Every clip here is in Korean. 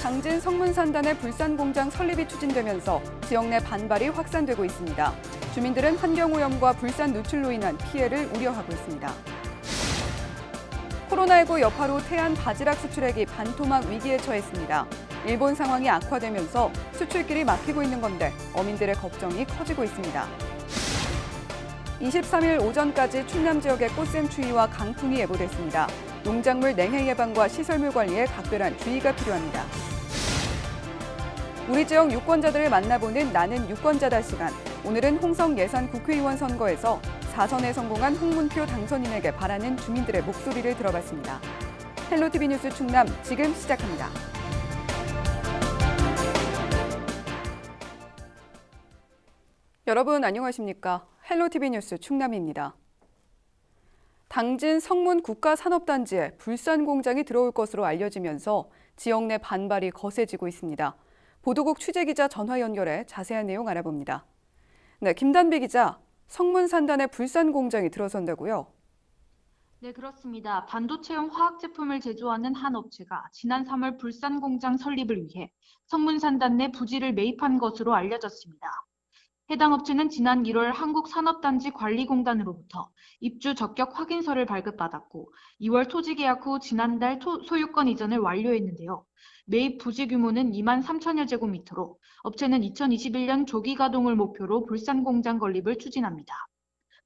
당진 성문산단의 불산공장 설립이 추진되면서 지역 내 반발이 확산되고 있습니다. 주민들은 환경오염과 불산 누출로 인한 피해를 우려하고 있습니다. 코로나19 여파로 태안 바지락 수출액이 반토막 위기에 처했습니다. 일본 상황이 악화되면서 수출길이 막히고 있는 건데 어민들의 걱정이 커지고 있습니다. 23일 오전까지 충남 지역의 꽃샘 추위와 강풍이 예보됐습니다. 농작물 냉해 예방과 시설물 관리에 각별한 주의가 필요합니다. 우리 지역 유권자들을 만나보는 나는 유권자다 시간. 오늘은 홍성 예산 국회의원 선거에서 4선에 성공한 홍문표 당선인에게 바라는 주민들의 목소리를 들어봤습니다. 헬로티비 뉴스 충남 지금 시작합니다. 여러분 안녕하십니까? 헬로티비 뉴스 충남입니다. 당진 성문 국가산업단지에 불산 공장이 들어올 것으로 알려지면서 지역 내 반발이 거세지고 있습니다. 보도국 취재기자 전화 연결해 자세한 내용 알아봅니다. 네, 김단비 기자, 성문산단에 불산 공장이 들어선다고요? 네, 그렇습니다. 반도체용 화학 제품을 제조하는 한 업체가 지난 3월 불산 공장 설립을 위해 성문산단 내 부지를 매입한 것으로 알려졌습니다. 해당 업체는 지난 1월 한국산업단지 관리공단으로부터 입주 적격 확인서를 발급받았고 2월 토지 계약 후 지난달 소유권 이전을 완료했는데요. 매입 부지 규모는 2만 3천여 제곱미터로 업체는 2021년 조기 가동을 목표로 불산 공장 건립을 추진합니다.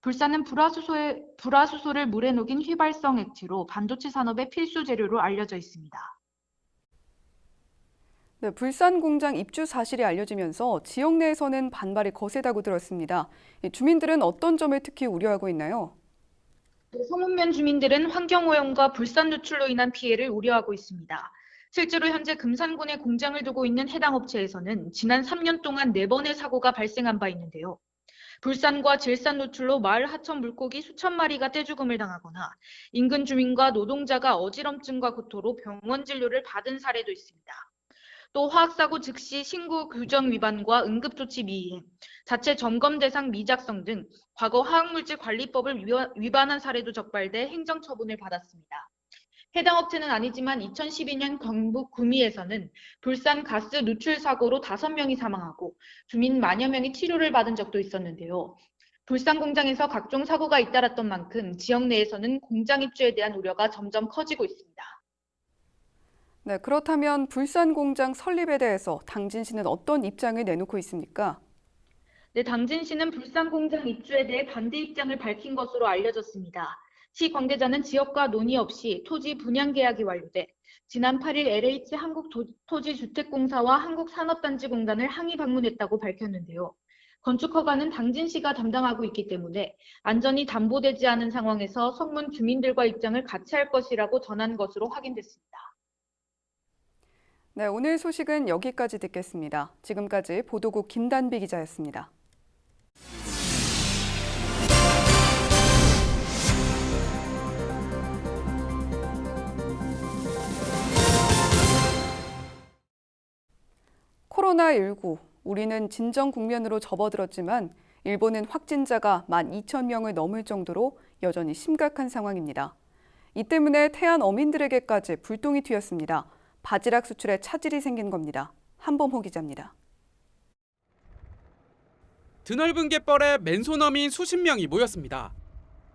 불산은 불화수소를 물에 녹인 휘발성 액체로 반도체 산업의 필수 재료로 알려져 있습니다. 네, 불산 공장 입주 사실이 알려지면서 지역 내에서는 반발이 거세다고 들었습니다. 주민들은 어떤 점을 특히 우려하고 있나요? 서문면 주민들은 환경오염과 불산 누출로 인한 피해를 우려하고 있습니다. 실제로 현재 금산군에 공장을 두고 있는 해당 업체에서는 지난 3년 동안 4번의 사고가 발생한 바 있는데요. 불산과 질산 누출로 마을 하천 물고기 수천 마리가 떼죽음을 당하거나 인근 주민과 노동자가 어지럼증과 구토로 병원 진료를 받은 사례도 있습니다. 또 화학사고 즉시 신고 규정 위반과 응급조치 미이행, 자체 점검 대상 미작성 등 과거 화학물질관리법을 위반한 사례도 적발돼 행정처분을 받았습니다. 해당 업체는 아니지만 2012년 경북 구미에서는 불산 가스 누출 사고로 5명이 사망하고 주민 만여 명이 치료를 받은 적도 있었는데요. 불산 공장에서 각종 사고가 잇따랐던 만큼 지역 내에서는 공장 입주에 대한 우려가 점점 커지고 있습니다. 네, 그렇다면 불산 공장 설립에 대해서 당진시는 어떤 입장을 내놓고 있습니까? 네, 당진시는 불산 공장 입주에 대해 반대 입장을 밝힌 것으로 알려졌습니다. 시 관계자는 지역과 논의 없이 토지 분양 계약이 완료돼 지난 8일 LH 한국토지주택공사와 한국산업단지공단을 항의 방문했다고 밝혔는데요. 건축 허가는 당진시가 담당하고 있기 때문에 안전이 담보되지 않은 상황에서 성문 주민들과 입장을 같이 할 것이라고 전한 것으로 확인됐습니다. 네, 오늘 소식은 여기까지 듣겠습니다. 지금까지 보도국 김단비 기자였습니다. 코로나19, 우리는 진정 국면으로 접어들었지만 일본은 확진자가 12,000명을 넘을 정도로 여전히 심각한 상황입니다. 이 때문에 태안 어민들에게까지 불똥이 튀었습니다. 바지락 수출에 차질이 생긴 겁니다. 한범호 기자입니다. 드넓은 갯벌에 맨손 어민 수십 명이 모였습니다.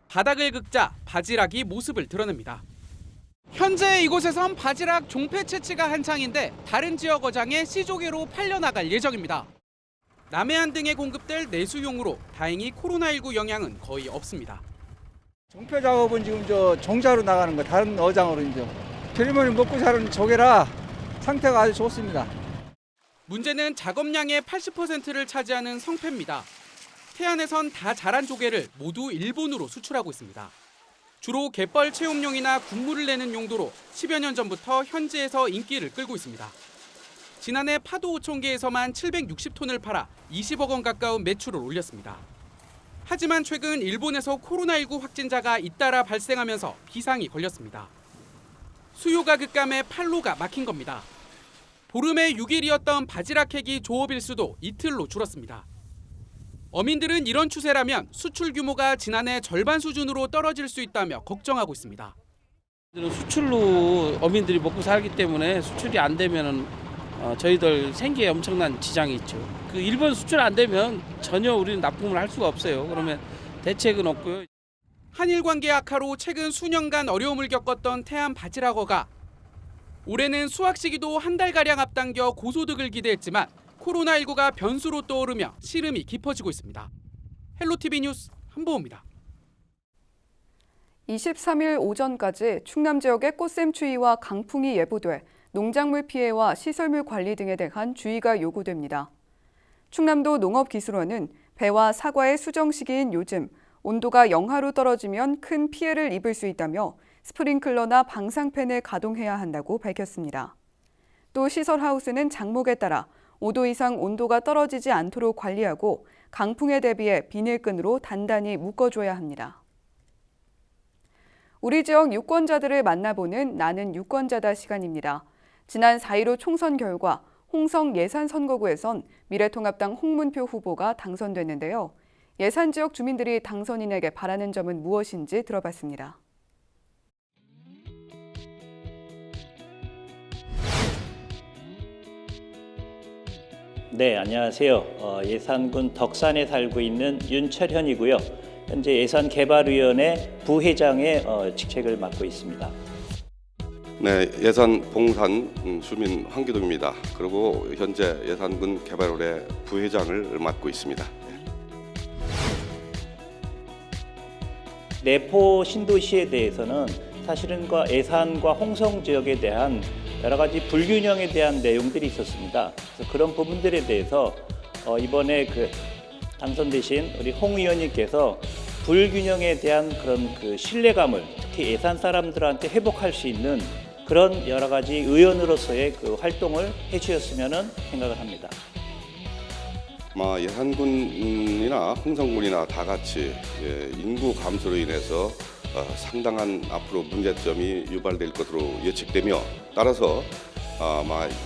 바닥을 긁자 바지락이 모습을 드러냅니다. 현재 이곳에선 바지락 종폐 채취가 한창인데 다른 지역 어장에 씨조개로 팔려나갈 예정입니다. 남해안 등에 공급될 내수용으로 다행히 코로나19 영향은 거의 없습니다. 종표 작업은 지금 종자로 나가는 거 다른 어장으로 이제 젊은이 먹고 사는 조개라 상태가 아주 좋습니다. 문제는 작업량의 80%를 차지하는 성패입니다. 태안에선 다 자란 조개를 모두 일본으로 수출하고 있습니다. 주로 갯벌 체험용이나 국물을 내는 용도로 10여 년 전부터 현지에서 인기를 끌고 있습니다. 지난해 파도 5촌계에서만 760톤을 팔아 20억 원 가까운 매출을 올렸습니다. 하지만 최근 일본에서 코로나19 확진자가 잇따라 발생하면서 비상이 걸렸습니다. 수요가 급감해 판로가 막힌 겁니다. 보름에 6일이었던 바지락 캐기 조업일 수도 이틀로 줄었습니다. 어민들은 이런 추세라면 수출 규모가 지난해 절반 수준으로 떨어질 수 있다며 걱정하고 있습니다. 수출로 어민들이 먹고 살기 때문에 수출이 안 되면 저희들 생계에 엄청난 지장이 있죠. 그 일본 수출 안 되면 전혀 우리는 납품을 할 수가 없어요. 그러면 대책은 없고요. 한일 관계 악화로 최근 수년간 어려움을 겪었던 태안 바지락어가 올해는 수확 시기도 한 달가량 앞당겨 고소득을 기대했지만 코로나19가 변수로 떠오르며 시름이 깊어지고 있습니다. 헬로티비 뉴스 한보호입니다. 23일 오전까지 충남 지역에 꽃샘추위와 강풍이 예보돼 농작물 피해와 시설물 관리 등에 대한 주의가 요구됩니다. 충남도 농업기술원은 배와 사과의 수정 시기인 요즘 온도가 영하로 떨어지면 큰 피해를 입을 수 있다며 스프링클러나 방상팬을 가동해야 한다고 밝혔습니다. 또 시설하우스는 장목에 따라 5도 이상 온도가 떨어지지 않도록 관리하고 강풍에 대비해 비닐끈으로 단단히 묶어줘야 합니다. 우리 지역 유권자들을 만나보는 나는 유권자다 시간입니다. 지난 4.15 총선 결과 홍성 예산선거구에선 미래통합당 홍문표 후보가 당선됐는데요. 예산 지역 주민들이 당선인에게 바라는 점은 무엇인지 들어봤습니다. 네, 안녕하세요. 예산군 덕산에 살고 있는 윤철현이고요. 현재 예산개발위원회 부회장의 직책을 맡고 있습니다. 네, 예산 봉산 주민 황기동입니다. 그리고 현재 예산군 개발원의 부회장을 맡고 있습니다. 내포 신도시에 대해서는 사실은 예산과 홍성 지역에 대한 여러 가지 불균형에 대한 내용들이 있었습니다. 그래서 그런 부분들에 대해서 이번에 당선되신 우리 홍 의원님께서 불균형에 대한 그런 신뢰감을 특히 예산 사람들한테 회복할 수 있는 그런 여러 가지 의원으로서의 활동을 해주셨으면 생각을 합니다. 예산군이나 홍성군이나 다 같이 인구 감소로 인해서 상당한 앞으로 문제점이 유발될 것으로 예측되며 따라서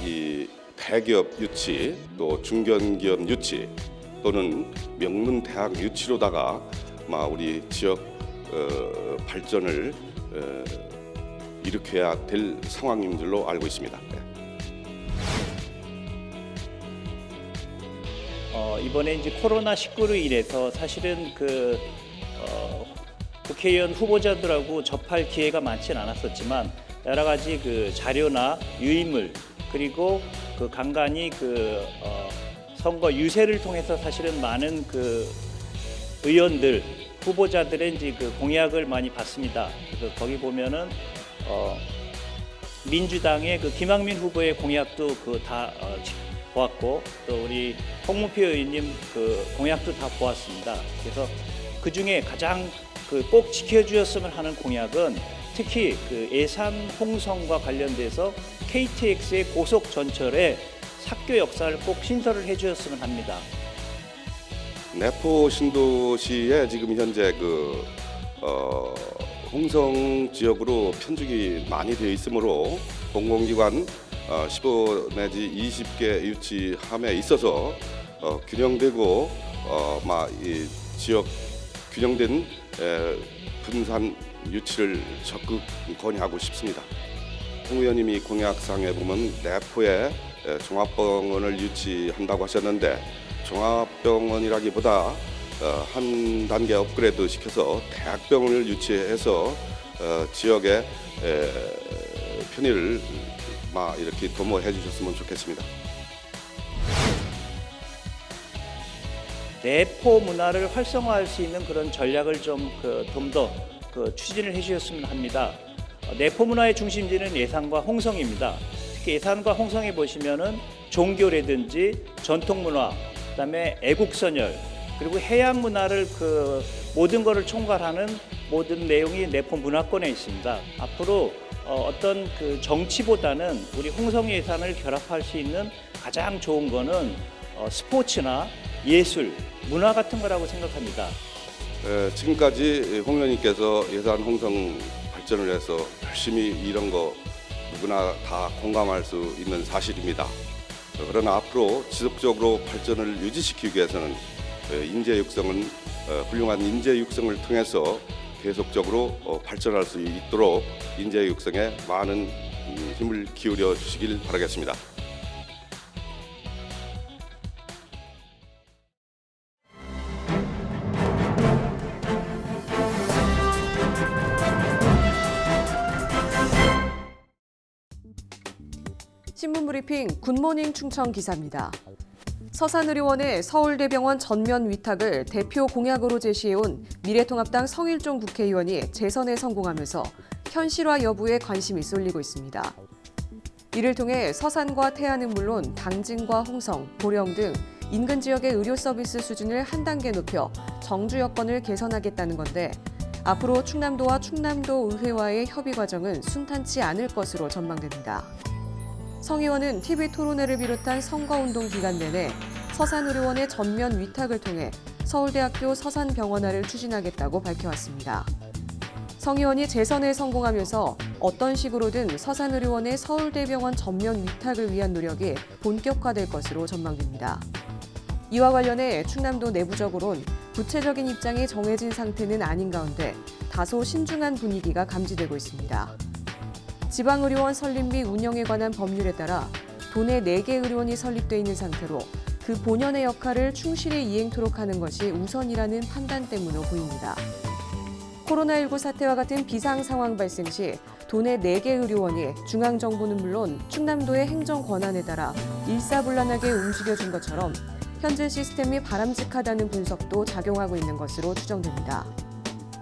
이 대기업 유치 또 중견기업 유치 또는 명문 대학 유치로다가 우리 지역 발전을 일으켜야 될 상황인 줄로 알고 있습니다. 이번에 이제 코로나19로 인해서 사실은 국회의원 후보자들하고 접할 기회가 많지는 않았었지만 여러 가지 자료나 유인물 그리고 간간히 선거 유세를 통해서 사실은 많은 의원들 후보자들의 이제 공약을 많이 봤습니다. 그래서 거기 보면은 민주당의 김학민 후보의 공약도 다 보았고 또 우리 홍문표 의원님 공약도 다 보았습니다. 그래서 그 중에 가장 꼭 지켜주었으면 하는 공약은 특히 예산 홍성과 관련돼서 KTX의 고속 전철에 삭교 역사를 꼭 신설을 해주었으면 합니다. 내포 신도시에 지금 현재 홍성 지역으로 편중이 많이 되어 있으므로 공공기관 15 내지 20개 유치함에 있어서 균형되고 이 지역 균형된 분산 유치를 적극 건의하고 싶습니다. 홍 의원님이 공약상에 보면 내포에 종합병원을 유치한다고 하셨는데 종합병원이라기보다 한 단계 업그레이드 시켜서 대학병원을 유치해서 지역의 편의를 이렇게 도모해 주셨으면 좋겠습니다. 내포 문화를 활성화할 수 있는 그런 전략을 좀 더 추진을 해주셨으면 합니다. 내포 문화의 중심지는 예산과 홍성입니다. 특히 예산과 홍성에 보시면은 종교라든지 전통 문화, 그다음에 애국선열, 그리고 해양 문화를 모든 것을 총괄하는 모든 내용이 내포 문화권에 있습니다. 앞으로 어떤 정치보다는 우리 홍성 예산을 결합할 수 있는 가장 좋은 거는 스포츠나 예술, 문화 같은 거라고 생각합니다. 지금까지 홍 의원님께서 예산 홍성 발전을 위해서 열심히 일한 거 누구나 다 공감할 수 있는 사실입니다. 그러나 앞으로 지속적으로 발전을 유지시키기 위해서는 인재 육성은 훌륭한 인재 육성을 통해서 계속적으로 발전할 수 있도록 인재 육성에 많은 힘을 기울여 주시길 바라겠습니다. 신문브리핑 굿모닝 충청 기사입니다. 서산의료원의 서울대병원 전면 위탁을 대표 공약으로 제시해온 미래통합당 성일종 국회의원이 재선에 성공하면서 현실화 여부에 관심이 쏠리고 있습니다. 이를 통해 서산과 태안은 물론 당진과 홍성, 보령 등 인근 지역의 의료 서비스 수준을 한 단계 높여 정주 여건을 개선하겠다는 건데 앞으로 충남도와 충남도 의회와의 협의 과정은 순탄치 않을 것으로 전망됩니다. 성 의원은 TV 토론회를 비롯한 선거운동 기간 내내 서산의료원의 전면 위탁을 통해 서울대학교 서산병원화를 추진하겠다고 밝혀왔습니다. 성 의원이 재선에 성공하면서 어떤 식으로든 서산의료원의 서울대병원 전면 위탁을 위한 노력이 본격화될 것으로 전망됩니다. 이와 관련해 충남도 내부적으론 구체적인 입장이 정해진 상태는 아닌 가운데 다소 신중한 분위기가 감지되고 있습니다. 지방의료원 설립 및 운영에 관한 법률에 따라 도내 4개 의료원이 설립돼 있는 상태로 그 본연의 역할을 충실히 이행토록 하는 것이 우선이라는 판단 때문으로 보입니다. 코로나19 사태와 같은 비상 상황 발생 시 도내 4개 의료원이 중앙정부는 물론 충남도의 행정 권한에 따라 일사불란하게 움직여준 것처럼 현재 시스템이 바람직하다는 분석도 작용하고 있는 것으로 추정됩니다.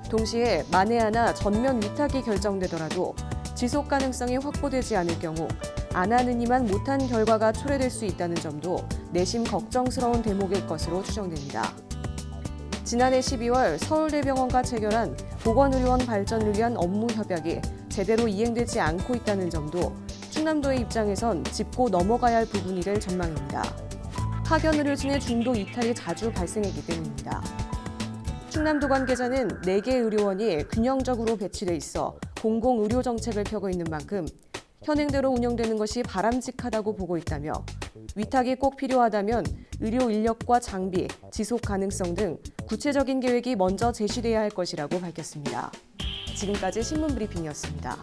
동시에 만에 하나 전면 위탁이 결정되더라도 지속 가능성이 확보되지 않을 경우 안 하느니만 못한 결과가 초래될 수 있다는 점도 내심 걱정스러운 대목일 것으로 추정됩니다. 지난해 12월 서울대병원과 체결한 보건의료원 발전을 위한 업무 협약이 제대로 이행되지 않고 있다는 점도 충남도의 입장에선 짚고 넘어가야 할 부분이 전망입니다. 파견의료진의 중도 이탈이 자주 발생했기 때문입니다. 충남도 관계자는 4개 의료원이 균형적으로 배치돼 있어 공공의료 정책을 펴고 있는 만큼 현행대로 운영되는 것이 바람직하다고 보고 있다며 위탁이 꼭 필요하다면 의료 인력과 장비, 지속 가능성 등 구체적인 계획이 먼저 제시돼야 할 것이라고 밝혔습니다. 지금까지 신문브리핑이었습니다.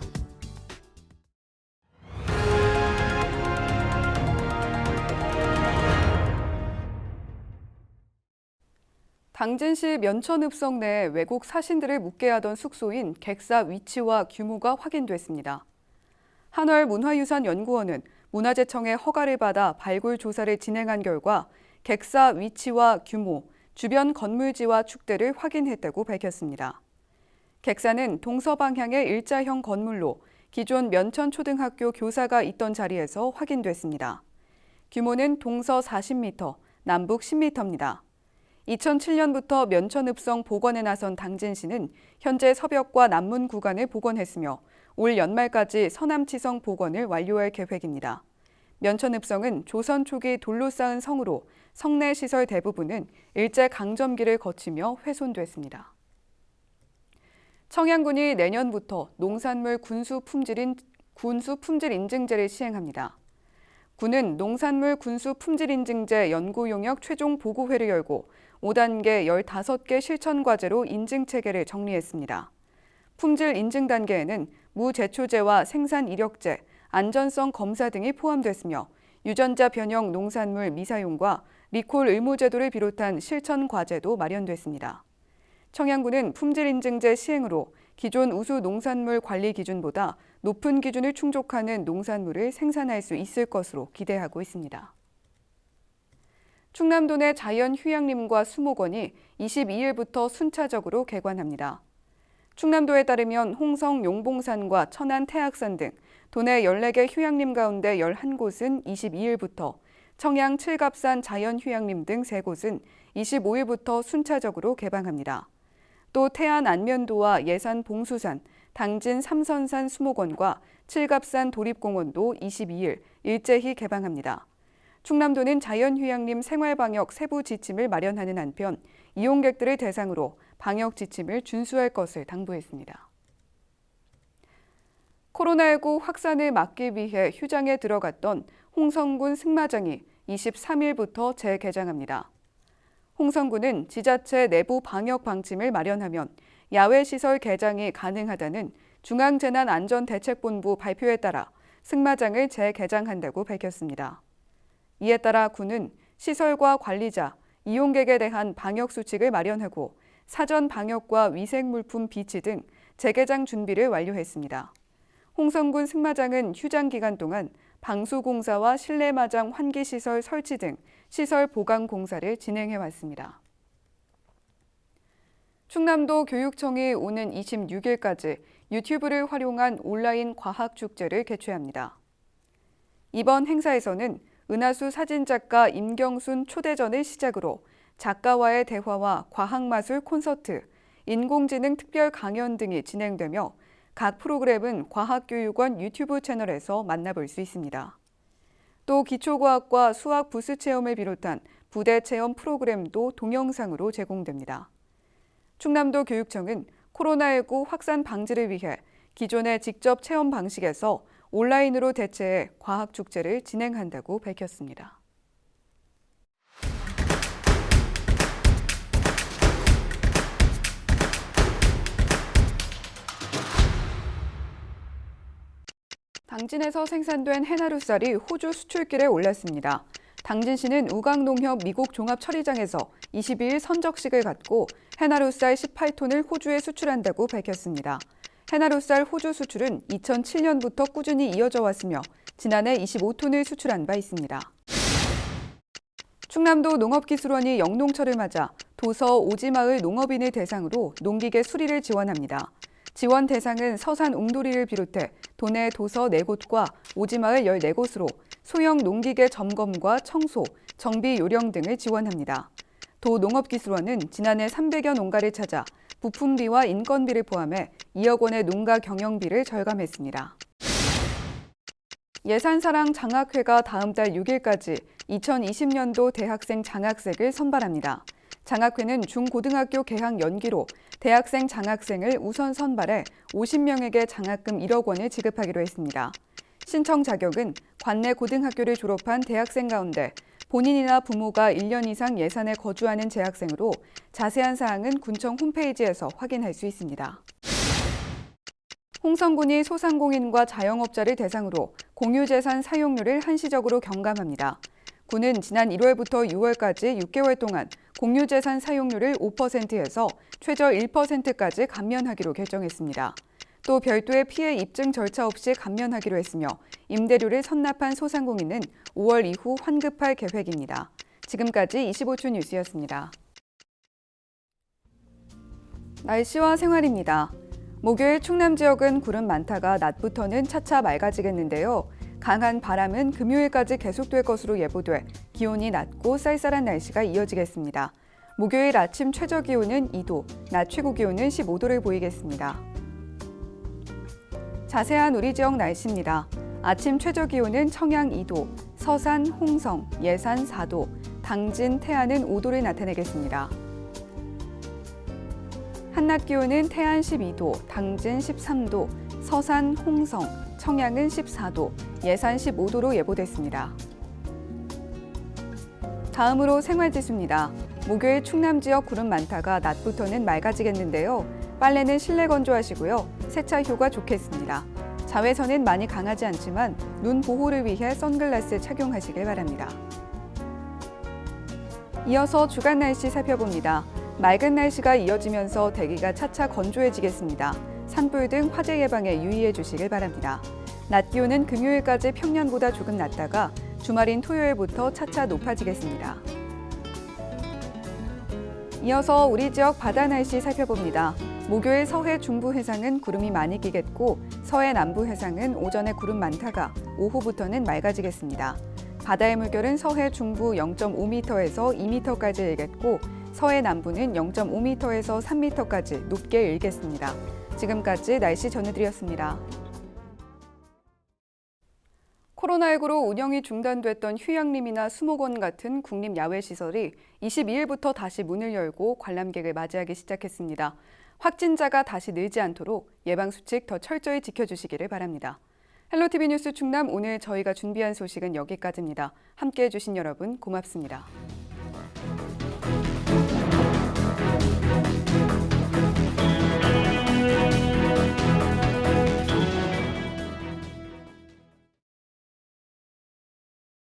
당진시 면천읍성 내 외국 사신들을 묵게 하던 숙소인 객사 위치와 규모가 확인됐습니다. 한월문화유산연구원은 문화재청의 허가를 받아 발굴 조사를 진행한 결과 객사 위치와 규모, 주변 건물지와 축대를 확인했다고 밝혔습니다. 객사는 동서방향의 일자형 건물로 기존 면천초등학교 교사가 있던 자리에서 확인됐습니다. 규모는 동서 40m, 남북 10m입니다. 2007년부터 면천읍성 복원에 나선 당진시는 현재 서벽과 남문 구간을 복원했으며 올 연말까지 서남치성 복원을 완료할 계획입니다. 면천읍성은 조선 초기 돌로 쌓은 성으로 성내 시설 대부분은 일제강점기를 거치며 훼손됐습니다. 청양군이 내년부터 농산물 군수 품질 인증제를 시행합니다. 군은 농산물 군수 품질 인증제 연구 용역 최종 보고회를 열고 5단계 15개 실천 과제로 인증 체계를 정리했습니다. 품질 인증 단계에는 무제초제와 생산 이력제, 안전성 검사 등이 포함됐으며 유전자 변형 농산물 미사용과 리콜 의무 제도를 비롯한 실천 과제도 마련됐습니다. 청양군은 품질 인증제 시행으로 기존 우수 농산물 관리 기준보다 높은 기준을 충족하는 농산물을 생산할 수 있을 것으로 기대하고 있습니다. 충남도 내 자연휴양림과 수목원이 22일부터 순차적으로 개관합니다. 충남도에 따르면 홍성 용봉산과 천안 태악산 등 도내 14개 휴양림 가운데 11곳은 22일부터, 청양 칠갑산 자연휴양림 등 3곳은 25일부터 순차적으로 개방합니다. 또 태안 안면도와 예산 봉수산, 당진 삼선산 수목원과 칠갑산 도립공원도 22일 일제히 개방합니다. 충남도는 자연휴양림 생활방역 세부 지침을 마련하는 한편 이용객들을 대상으로 방역 지침을 준수할 것을 당부했습니다. 코로나19 확산을 막기 위해 휴장에 들어갔던 홍성군 승마장이 23일부터 재개장합니다. 홍성군은 지자체 내부 방역 방침을 마련하면 야외시설 개장이 가능하다는 중앙재난안전대책본부 발표에 따라 승마장을 재개장한다고 밝혔습니다. 이에 따라 군은 시설과 관리자, 이용객에 대한 방역 수칙을 마련하고 사전 방역과 위생물품 비치 등 재개장 준비를 완료했습니다. 홍성군 승마장은 휴장 기간 동안 방수공사와 실내마장 환기시설 설치 등 시설 보강 공사를 진행해 왔습니다. 충남도 교육청이 오는 26일까지 유튜브를 활용한 온라인 과학축제를 개최합니다. 이번 행사에서는 은하수 사진작가 임경순 초대전을 시작으로 작가와의 대화와 과학마술 콘서트, 인공지능 특별 강연 등이 진행되며 각 프로그램은 과학교육원 유튜브 채널에서 만나볼 수 있습니다. 또 기초과학과 수학 부스 체험을 비롯한 부대 체험 프로그램도 동영상으로 제공됩니다. 충남도 교육청은 코로나19 확산 방지를 위해 기존의 직접 체험 방식에서 온라인으로 대체해 과학축제를 진행한다고 밝혔습니다. 당진에서 생산된 해나루쌀이 호주 수출길에 올랐습니다. 당진시는 우강농협 미국 종합처리장에서 22일 선적식을 갖고 해나루쌀 18톤을 호주에 수출한다고 밝혔습니다. 해나루쌀 호주 수출은 2007년부터 꾸준히 이어져 왔으며 지난해 25톤을 수출한 바 있습니다. 충남도 농업기술원이 영농철을 맞아 도서 오지마을 농업인을 대상으로 농기계 수리를 지원합니다. 지원 대상은 서산 웅도리를 비롯해 도내 도서 4곳과 오지마을 14곳으로 소형 농기계 점검과 청소, 정비 요령 등을 지원합니다. 도 농업기술원은 지난해 300여 농가를 찾아 부품비와 인건비를 포함해 2억 원의 농가 경영비를 절감했습니다. 예산사랑 장학회가 다음 달 6일까지 2020년도 대학생 장학생을 선발합니다. 장학회는 중고등학교 개학 연기로 대학생 장학생을 우선 선발해 50명에게 장학금 1억 원을 지급하기로 했습니다. 신청 자격은 관내 고등학교를 졸업한 대학생 가운데 본인이나 부모가 1년 이상 예산에 거주하는 재학생으로 자세한 사항은 군청 홈페이지에서 확인할 수 있습니다. 홍성군이 소상공인과 자영업자를 대상으로 공유재산 사용료를 한시적으로 경감합니다. 군은 지난 1월부터 6월까지 6개월 동안 공유재산 사용료를 5%에서 최저 1%까지 감면하기로 결정했습니다. 또 별도의 피해 입증 절차 없이 감면하기로 했으며 임대료를 선납한 소상공인은 5월 이후 환급할 계획입니다. 지금까지 25초 뉴스였습니다. 날씨와 생활입니다. 목요일 충남 지역은 구름 많다가 낮부터는 차차 맑아지겠는데요. 강한 바람은 금요일까지 계속될 것으로 예보돼 기온이 낮고 쌀쌀한 날씨가 이어지겠습니다. 목요일 아침 최저 기온은 2도, 낮 최고 기온은 15도를 보이겠습니다. 자세한 우리 지역 날씨입니다. 아침 최저 기온은 청양 2도, 서산, 홍성, 예산 4도, 당진, 태안은 5도를 나타내겠습니다. 한낮 기온은 태안 12도, 당진 13도, 서산, 홍성, 청양은 14도, 예산 15도로 예보됐습니다. 다음으로 생활지수입니다. 목요일 충남 지역 구름 많다가 낮부터는 맑아지겠는데요. 빨래는 실내 건조하시고요. 세차 효과 좋겠습니다. 자외선은 많이 강하지 않지만 눈 보호를 위해 선글라스 착용하시길 바랍니다. 이어서 주간 날씨 살펴봅니다. 맑은 날씨가 이어지면서 대기가 차차 건조해지겠습니다. 산불 등 화재 예방에 유의해 주시길 바랍니다. 낮 기온은 금요일까지 평년보다 조금 낮다가 주말인 토요일부터 차차 높아지겠습니다. 이어서 우리 지역 바다 날씨 살펴봅니다. 목요일 서해 중부 해상은 구름이 많이 끼겠고 서해 남부 해상은 오전에 구름 많다가 오후부터는 맑아지겠습니다. 바다의 물결은 서해 중부 0.5m에서 2m까지 일겠고 서해 남부는 0.5m에서 3m까지 높게 일겠습니다. 지금까지 날씨 전해드렸습니다. 코로나19로 운영이 중단됐던 휴양림이나 수목원 같은 국립 야외시설이 22일부터 다시 문을 열고 관람객을 맞이하기 시작했습니다. 확진자가 다시 늘지 않도록 예방수칙 더 철저히 지켜주시기를 바랍니다. 헬로티비 뉴스 충남 오늘 저희가 준비한 소식은 여기까지입니다. 함께해 주신 여러분 고맙습니다.